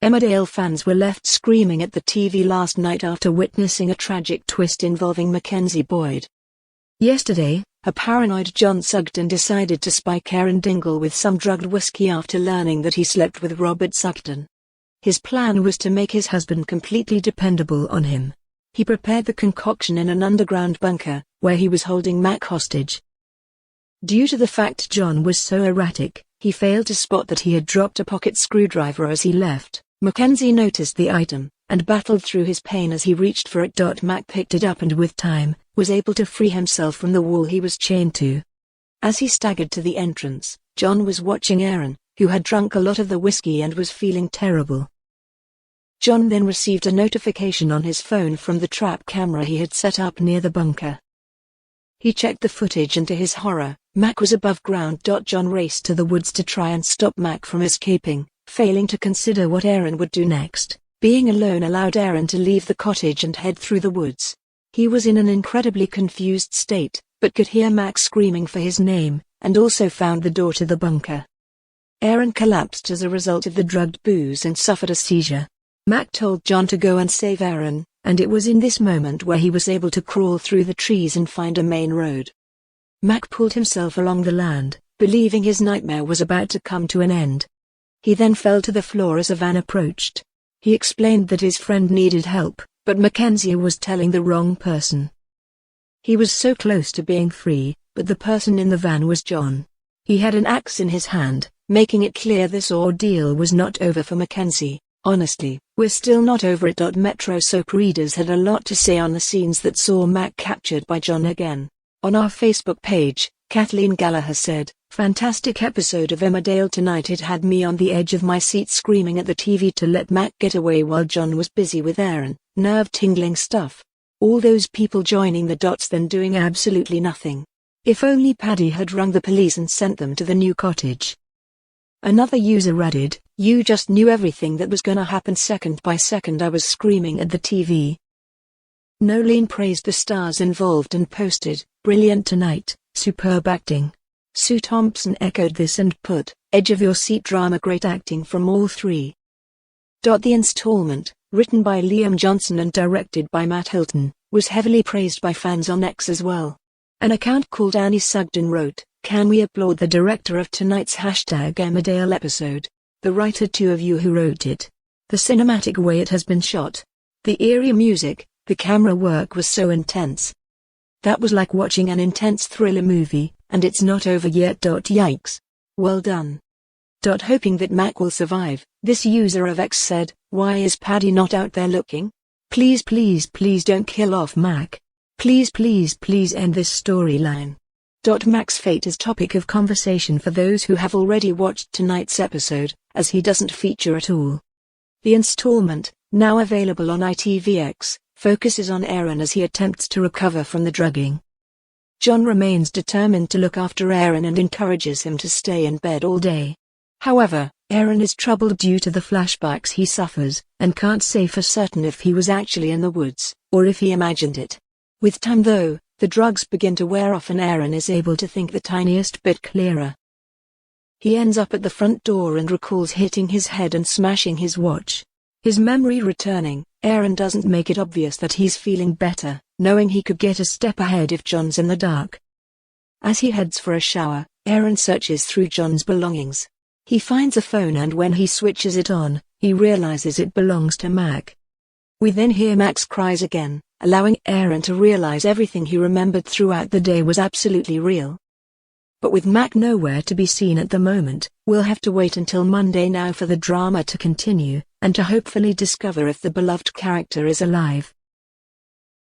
Emmerdale fans were left screaming at the TV last night after witnessing a tragic twist involving Mackenzie Boyd. Yesterday, a paranoid John Sugden decided to spike Erin Dingle with some drugged whiskey after learning that he slept with Robert Sugden. His plan was to make his husband completely dependable on him. He prepared the concoction in an underground bunker, where he was holding Mack hostage. Due to the fact John was so erratic, he failed to spot that he had dropped a pocket screwdriver as he left. Mackenzie noticed the item, and battled through his pain as he reached for it. Mack picked it up and with time, was able to free himself from the wall he was chained to. As he staggered to the entrance, John was watching Erin, who had drunk a lot of the whiskey and was feeling terrible. John then received a notification on his phone from the trap camera he had set up near the bunker. He checked the footage and to his horror, Mack was above ground. John raced to the woods to try and stop Mack from escaping, failing to consider what Erin would do next. Being alone allowed Erin to leave the cottage and head through the woods. He was in an incredibly confused state, but could hear Mack screaming for his name, and also found the door to the bunker. Erin collapsed as a result of the drugged booze and suffered a seizure. Mack told John to go and save Erin, and it was in this moment where he was able to crawl through the trees and find a main road. Mack pulled himself along the land, believing his nightmare was about to come to an end. He then fell to the floor as a van approached. He explained that his friend needed help, but Mackenzie was telling the wrong person. He was so close to being free, but the person in the van was John. He had an axe in his hand, making it clear this ordeal was not over for Mackenzie. Honestly, we're still not over it. Metro soap readers had a lot to say on the scenes that saw Mack captured by John again. On our Facebook page, Kathleen Gallagher said, "Fantastic episode of Emmerdale tonight. It had me on the edge of my seat screaming at the TV to let Mack get away while John was busy with Erin. Nerve-tingling stuff. All those people joining the dots then doing absolutely nothing. If only Paddy had rung the police and sent them to the new cottage." Another user added, "You just knew everything that was gonna happen second by second. I was screaming at the TV." Nolene praised the stars involved and posted, "Brilliant tonight, superb acting." Sue Thompson echoed this and put, "Edge of your seat drama, great acting from all three." The installment, written by Liam Johnson and directed by Matt Hilton, was heavily praised by fans on X as well. An account called Annie Sugden wrote, "Can we applaud the director of tonight's #Emmerdale episode? The writer two of you who wrote it. The cinematic way it has been shot. The eerie music, the camera work was so intense. That was like watching an intense thriller movie, and it's not over yet. Yikes. Well done." Hoping that Mack will survive, this user of X said, "Why is Paddy not out there looking? Please please please don't kill off Mack. Please please please end this storyline." Mack's fate is topic of conversation for those who have already watched tonight's episode, as he doesn't feature at all. The installment, now available on ITVX, focuses on Erin as he attempts to recover from the drugging. John remains determined to look after Erin and encourages him to stay in bed all day. However, Erin is troubled due to the flashbacks he suffers, and can't say for certain if he was actually in the woods, or if he imagined it. With time though, the drugs begin to wear off and Erin is able to think the tiniest bit clearer. He ends up at the front door and recalls hitting his head and smashing his watch. His memory returning, Erin doesn't make it obvious that he's feeling better, knowing he could get a step ahead if John's in the dark. As he heads for a shower, Erin searches through John's belongings. He finds a phone and when he switches it on, he realizes it belongs to Mack. We then hear Mack's cries again, allowing Erin to realize everything he remembered throughout the day was absolutely real. But with Mack nowhere to be seen at the moment, we'll have to wait until Monday now for the drama to continue, and to hopefully discover if the beloved character is alive.